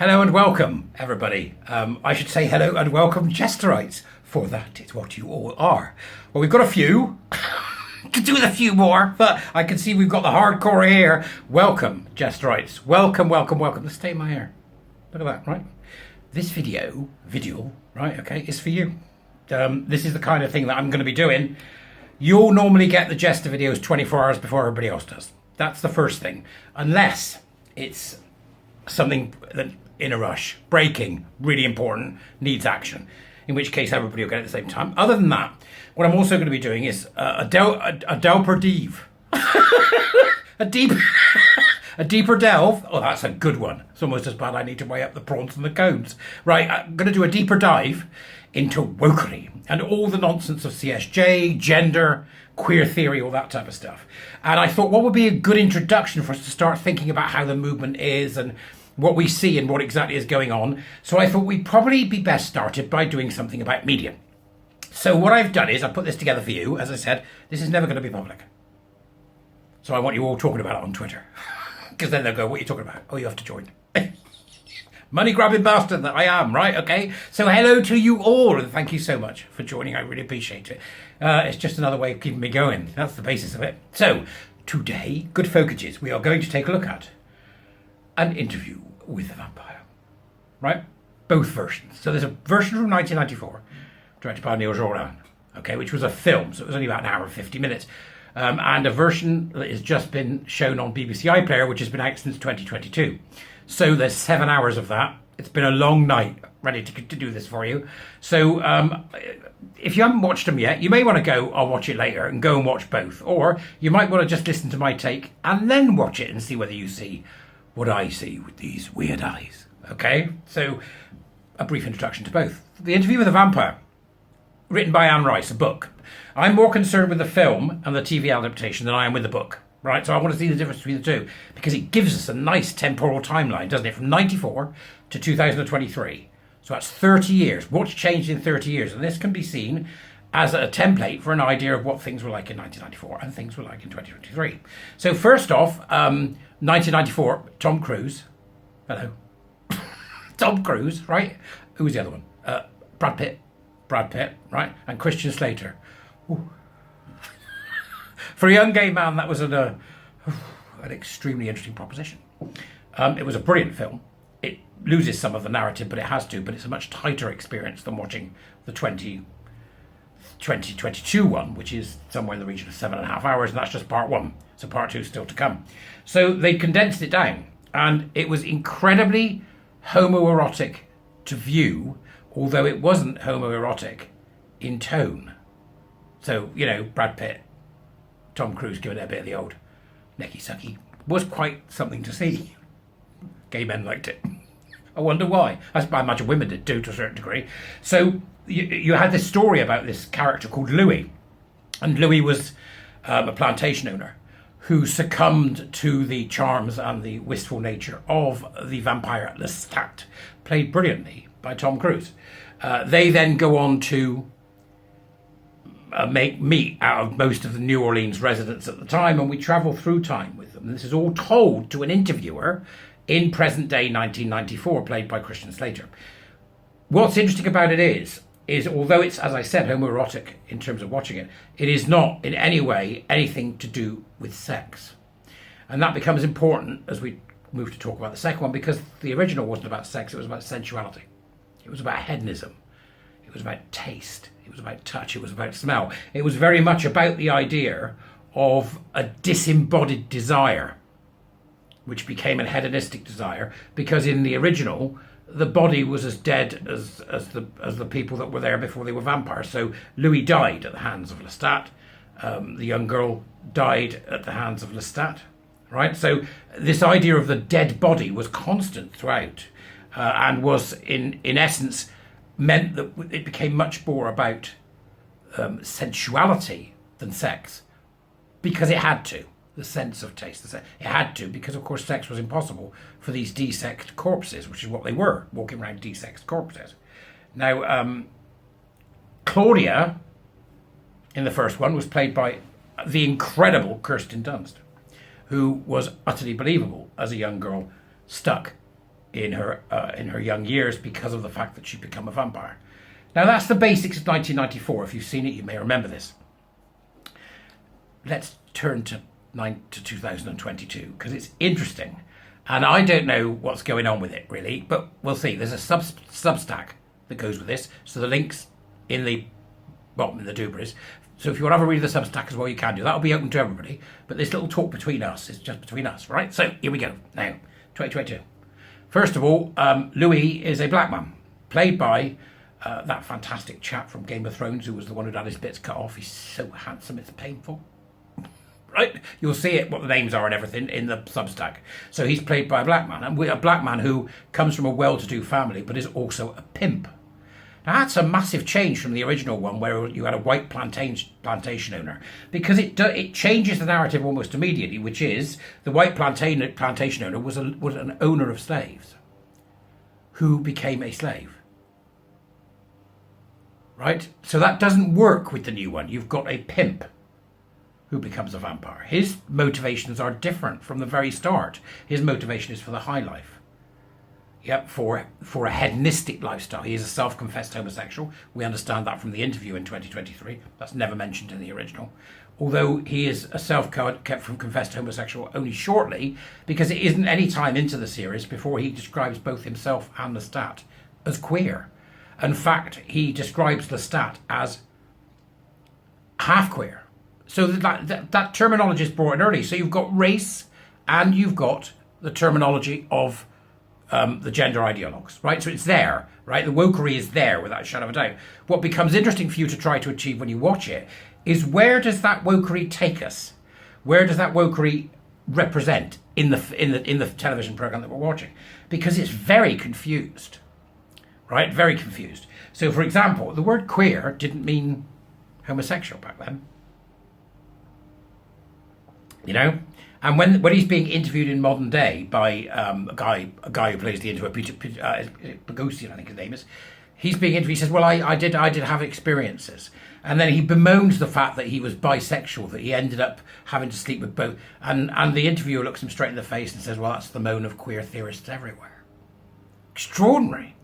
Hello and welcome, everybody. I should say hello and welcome, Jesterites, for that is what you all are. Well, we've got a few. Could do with a few more, but I can see we've got the hardcore here. Welcome, Jesterites. Welcome, welcome, welcome. Let's stay in my hair. Look at that, right? This video, right, okay, is for you. This is the kind of thing that I'm going to be doing. You'll normally get the Jester videos 24 hours before everybody else does. That's the first thing. Unless it's something that in a rush, breaking, really important, needs action. In which case everybody will get it at the same time. Other than that, what I'm also going to be doing is a delper dive. a deeper delve. Oh, that's a good one. It's almost as bad I need to weigh up the prawns and the cones. Right, I'm going to do a deeper dive into wokery and all the nonsense of CSJ, gender, queer theory, all that type of stuff. And I thought, what would be a good introduction for us to start thinking about how the movement is and what we see and what exactly is going on. So I thought we'd probably be best started by doing something about media. So what I've done is I put this together for you. As I said, this is never going to be public. So I want you all talking about it on Twitter. Because then they'll go, what are you talking about? Oh, you have to join. Money grabbing bastard that I am, right? Okay. So hello to you all and thank you so much for joining. I really appreciate it. It's just another way of keeping me going. That's the basis of it. So today, good focuses, we are going to take a look at an interview with the vampire, right? Both versions. So there's a version from 1994, directed by Neil Jordan, okay, which was a film, so it was only about an hour and 50 minutes. And a version that has just been shown on BBC iPlayer, which has been out since 2022. So there's 7 hours of that. It's been a long night ready to do this for you. So if you haven't watched them yet, you may want to go, I'll watch it later, and go and watch both. Or you might want to just listen to my take and then watch it and see whether you see what I see with these weird eyes. Okay? So a brief introduction to both. The Interview with the Vampire, written by Anne Rice, a book. I'm more concerned with the film and the TV adaptation than I am with the book, right? So I want to see the difference between the two because it gives us a nice temporal timeline, doesn't it? From 94 to 2023. So that's 30 years. What's changed in 30 years? And this can be seen as a template for an idea of what things were like in 1994 and things were like in 2023. So first off, 1994, Tom Cruise. Hello. Tom Cruise, right? Who was the other one? Brad Pitt, right? And Christian Slater. Ooh. For a young gay man, that was an extremely interesting proposition. It was a brilliant film. It loses some of the narrative, but it has to. But it's a much tighter experience than watching the 2022 one, which is somewhere in the region of 7.5 hours, and that's just part one. So part two is still to come. So they condensed it down, and it was incredibly homoerotic to view, although it wasn't homoerotic in tone. So, you know, Brad Pitt, Tom Cruise giving it a bit of the old necky sucky was quite something to see. Gay men liked it. I wonder why. I imagine women did too, to a certain degree. So you had this story about this character called Louis. And Louis was a plantation owner who succumbed to the charms and the wistful nature of the vampire Lestat, played brilliantly by Tom Cruise. They then go on to make meat out of most of the New Orleans residents at the time, and we travel through time with them. This is all told to an interviewer in present day 1994, played by Christian Slater. What's interesting about it is although it's, as I said, homoerotic in terms of watching it, it is not in any way anything to do with sex. And that becomes important as we move to talk about the second one, because the original wasn't about sex, it was about sensuality. It was about hedonism. It was about taste. It was about touch. It was about smell. It was very much about the idea of a disembodied desire, which became a hedonistic desire, because in the original, the body was as dead as the people that were there before they were vampires. So Louis died at the hands of Lestat. The young girl died at the hands of Lestat, right? So this idea of the dead body was constant throughout, and was in essence meant that it became much more about sensuality than sex, because it had to. The sense of taste. It had to, because of course sex was impossible for these desexed corpses, which is what they were, walking around desexed corpses. Now, Claudia, in the first one, was played by the incredible Kirsten Dunst, who was utterly believable as a young girl stuck in her young years because of the fact that she'd become a vampire. Now that's the basics of 1994. If you've seen it, you may remember this. Let's turn to 2022 because it's interesting, and I don't know what's going on with it really, but we'll see. There's a Substack that goes with this, so the links in the bottom in the doobers. So if you want to have a read of the Substack as well, you can do. That'll be open to everybody. But this little talk between us is just between us, right? So here we go. Now, 2022. First of all, Louis is a black man, played by that fantastic chap from Game of Thrones who was the one who'd had his bits cut off. He's so handsome, it's painful. Right? You'll see it, what the names are and everything in the Substack. So he's played by a black man, and a black man who comes from a well-to-do family, but is also a pimp. Now that's a massive change from the original one where you had a white plantation owner, because it changes the narrative almost immediately, which is the white plantation owner was an owner of slaves who became a slave. Right? So that doesn't work with the new one. You've got a pimp who becomes a vampire. His motivations are different from the very start. His motivation is for the high life. Yep, for a hedonistic lifestyle. He is a self-confessed homosexual. We understand that from the interview in 2023. That's never mentioned in the original. Although he is a self-confessed homosexual only shortly, because it isn't any time into the series before he describes both himself and Lestat as queer. In fact, he describes Lestat as half queer. So that terminology is brought in early. So you've got race and you've got the terminology of the gender ideologues, right? So it's there, right? The wokery is there without a shadow of a doubt. What becomes interesting for you to try to achieve when you watch it is, where does that wokery take us? Where does that wokery represent in the television program that we're watching? Because it's very confused, right? Very confused. So, for example, the word queer didn't mean homosexual back then. You know? And when he's being interviewed in modern day by a guy who plays the interviewer, Bogosian, I think his name is, he's being interviewed. He says, "Well, I did have experiences," and then he bemoans the fact that he was bisexual, that he ended up having to sleep with both. And the interviewer looks him straight in the face and says, "Well, that's the moan of queer theorists everywhere." Extraordinary.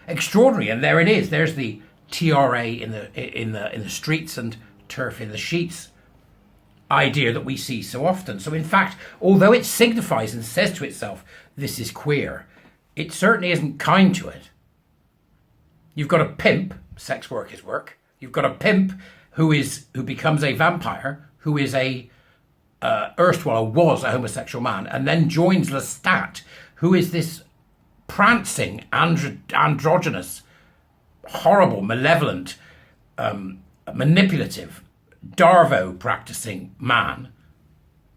And there it is. There's the TRA in the streets and turf in the sheets idea that we see so often. So in fact, although it signifies and says to itself, this is queer, it certainly isn't kind to it. You've got a pimp, sex work is work. You've got a pimp who becomes a vampire, who is erstwhile was a homosexual man, and then joins Lestat, who is this prancing, androgynous, horrible, malevolent, manipulative, Darvo practicing man,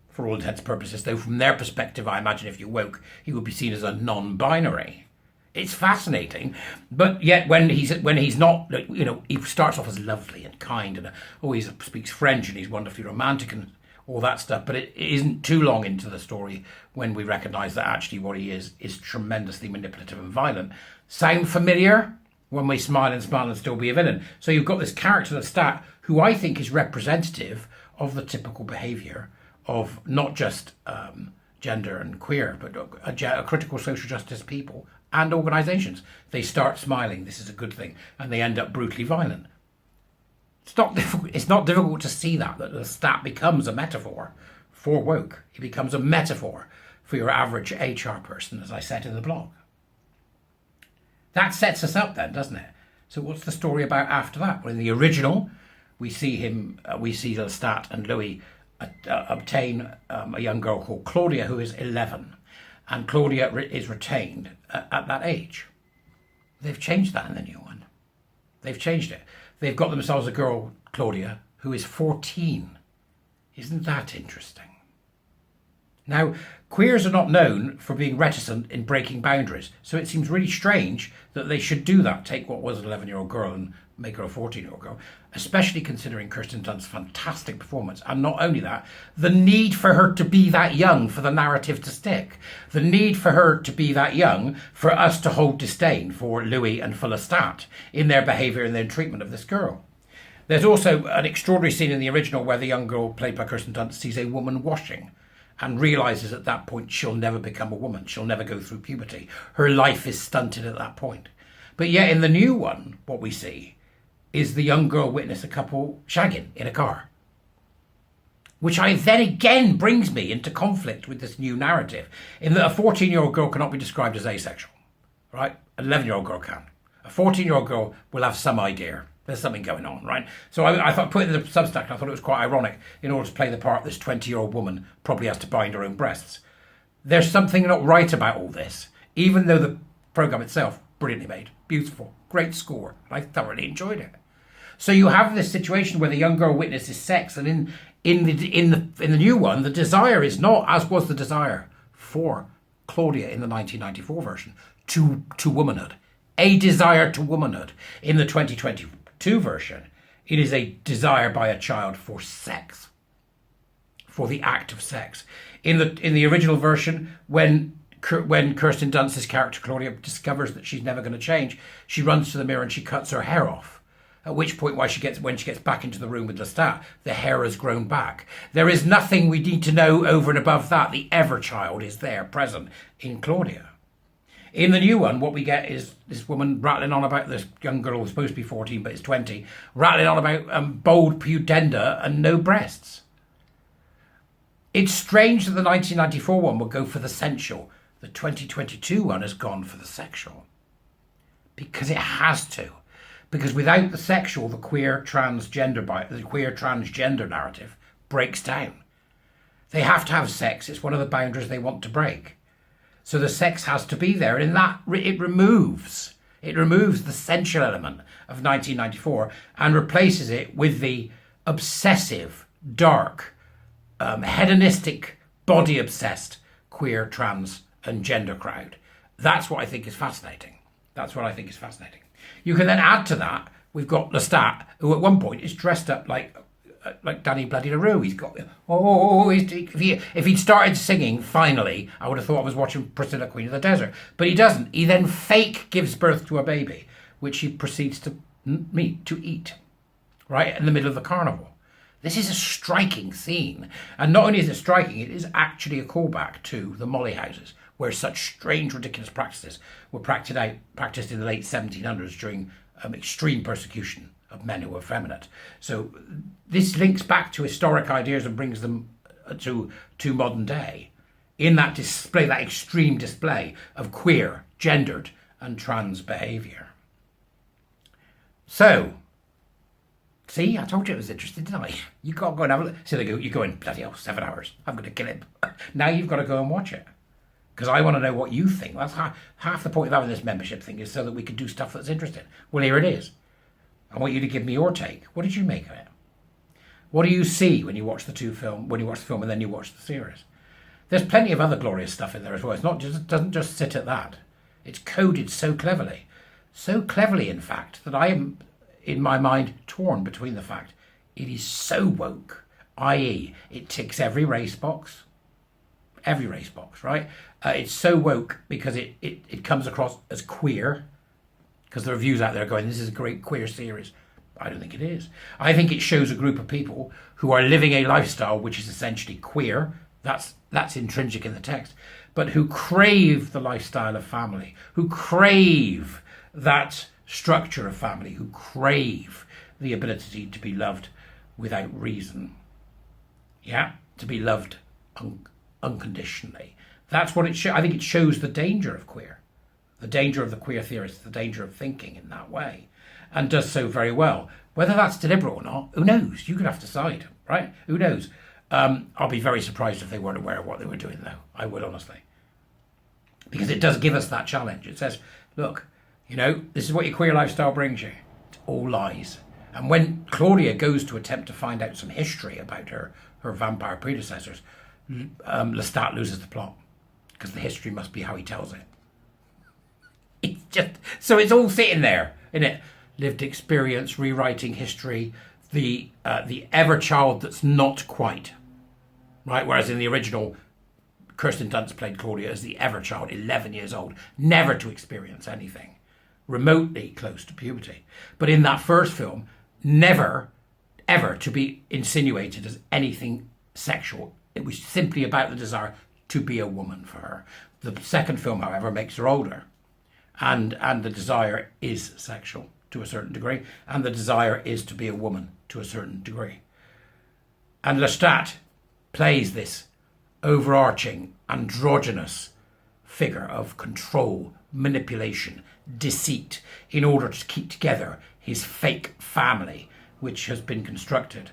for all intents and purposes, though from their perspective, I imagine if you woke, he would be seen as a non-binary. It's fascinating, but yet when he's not, you know, he starts off as lovely and kind, and he speaks French and he's wonderfully romantic and all that stuff, but it isn't too long into the story when we recognise that actually what he is tremendously manipulative and violent. Sound familiar? When we smile and still be a villain. So you've got this character, Lestat, who I think is representative of the typical behaviour of not just gender and queer, but a critical social justice people and organisations. They start smiling, this is a good thing, and they end up brutally violent. It's not difficult to see that Lestat becomes a metaphor for woke. He becomes a metaphor for your average HR person, as I said in the blog. That sets us up then, doesn't it? So what's the story about after that? Well, in the original, we see Lestat and Louis obtain a young girl called Claudia, who is 11. And Claudia is retained at that age. They've changed that in the new one. They've changed it. They've got themselves a girl, Claudia, who is 14. Isn't that interesting? Now, queers are not known for being reticent in breaking boundaries, so it seems really strange that they should do that, take what was an 11-year-old girl and make her a 14-year-old girl, especially considering Kirsten Dunst's fantastic performance. And not only that, the need for her to be that young for the narrative to stick. The need for her to be that young for us to hold disdain for Louis and for Lestat in their behaviour and their treatment of this girl. There's also an extraordinary scene in the original where the young girl, played by Kirsten Dunst, sees a woman washing. and realizes at that point she'll never become a woman. She'll never go through puberty. Her life is stunted at that point. But yet in the new one, what we see is the young girl witness a couple shagging in a car. Which I then again brings me into conflict with this new narrative, in that a 14-year-old girl cannot be described as asexual, right? An 11-year-old girl can. A 14-year-old girl will have some idea. There's something going on, right? So I thought, put it in the Substack, I thought it was quite ironic. In order to play the part, this 20-year-old woman probably has to bind her own breasts. There's something not right about all this, even though the programme itself, brilliantly made, beautiful, great score. I thoroughly enjoyed it. So you have this situation where the young girl witnesses sex, and in the new one, the desire is not, as was the desire for Claudia in the 1994 version, to womanhood. A desire to womanhood. In the 2022 version, it is a desire by a child for sex, for the act of sex. In the original version, when Kirsten Dunst's character Claudia discovers that she's never going to change, she runs to the mirror and she cuts her hair off. At which point, when she gets back into the room with Lestat, the hair has grown back. There is nothing we need to know over and above that. The ever-child is there, present in Claudia. In the new one, what we get is this woman rattling on about this young girl who's supposed to be 14 but is 20, rattling on about bold pudenda and no breasts. It's strange that the 1994 one will go for the sensual. The 2022 one has gone for the sexual. Because it has to. Because without the sexual, the queer transgender narrative breaks down. They have to have sex. It's one of the boundaries they want to break. So the sex has to be there, and in that it removes the sensual element of 1994 and replaces it with the obsessive, dark, hedonistic, body-obsessed queer, trans, and gender crowd. That's what I think is fascinating. You can then add to that, we've got Lestat, who at one point is dressed up like Danny Bloody LaRue. He's got, if he'd started singing, finally, I would have thought I was watching Priscilla, Queen of the Desert. But he doesn't. He then fake gives birth to a baby, which he proceeds to eat, right, in the middle of the carnival. This is a striking scene. And not only is it striking, it is actually a callback to the Molly houses, where such strange, ridiculous practices were practiced in the late 1700s during extreme persecution of men who were effeminate. So this links back to historic ideas and brings them to modern day in that display, that extreme display of queer, gendered and trans behaviour. So, see, I told you it was interesting, didn't I? You got to go and have a look. So they go, you go in, bloody hell, 7 hours. I'm going to kill it. Now you've got to go and watch it. Because I want to know what you think. That's half the point of having this membership thing, is so that we can do stuff that's interesting. Well, here it is. I want you to give me your take. What did you make of it? What do you see when you watch the film and then you watch the series? There's plenty of other glorious stuff in there as well. It doesn't just sit at that. It's coded so cleverly. So cleverly, in fact, that I am, in my mind, torn between the fact it is so woke, i.e. it ticks every race box, right? It's so woke because it comes across as queer, because there are reviews out there going, this is a great queer series. I don't think it is. I think it shows a group of people who are living a lifestyle which is essentially queer. That's intrinsic in the text, but who crave the lifestyle of family, who crave that structure of family, who crave the ability to be loved without reason. Yeah, to be loved unconditionally. That's what it shows. I think it shows the danger of queer, the danger of the queer theorists, the danger of thinking in that way, and does so very well. Whether that's deliberate or not, who knows? You could have to decide, right? Who knows? I'll be very surprised if they weren't aware of what they were doing, though. I would, honestly. Because it does give us that challenge. It says, look, this is what your queer lifestyle brings you. It's all lies. And when Claudia goes to attempt to find out some history about her vampire predecessors, Lestat loses the plot, because the history must be how he tells it. It's just, so it's all sitting there, isn't it? Lived experience, rewriting history, the ever-child that's not quite, right? Whereas in the original, Kirsten Dunst played Claudia as the ever-child, 11 years old, never to experience anything remotely close to puberty. But in that first film, never, ever to be insinuated as anything sexual It was simply about the desire to be a woman for her. The second film, however, makes her older. And the desire is sexual to a certain degree. And the desire is to be a woman to a certain degree. And Lestat plays this overarching, androgynous figure of control, manipulation, deceit, in order to keep together his fake family, which has been constructed.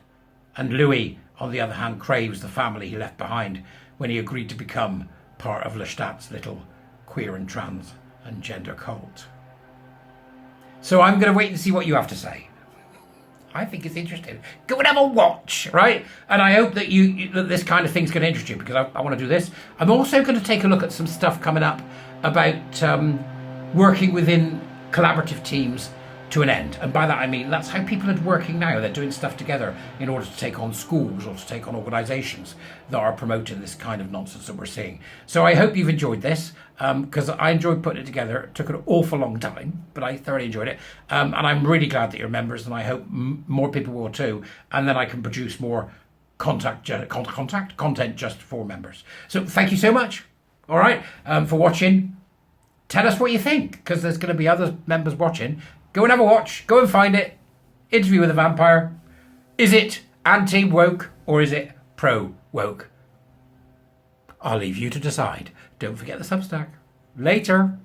And Louis, on the other hand, craves the family he left behind when he agreed to become part of Lestat's little queer and trans and gender cult. So I'm going to wait and see what you have to say. I think it's interesting. Go and have a watch, right? And I hope that that this kind of thing's going to interest you, because I want to do this. I'm also going to take a look at some stuff coming up about working within collaborative teams to an end. And by that I mean that's how people are working now. They're doing stuff together in order to take on schools or to take on organisations that are promoting this kind of nonsense that we're seeing. So I hope you've enjoyed this, because I enjoyed putting it together. It took an awful long time, but I thoroughly enjoyed it. And I'm really glad that you're members, and I hope more people will too. And then I can produce more content just for members. So thank you so much, all right, for watching. Tell us what you think, because there's going to be other members watching. Go and have a watch. Go and find it. Interview with a Vampire. Is it anti-woke or is it pro-woke? I'll leave you to decide. Don't forget the Substack. Later.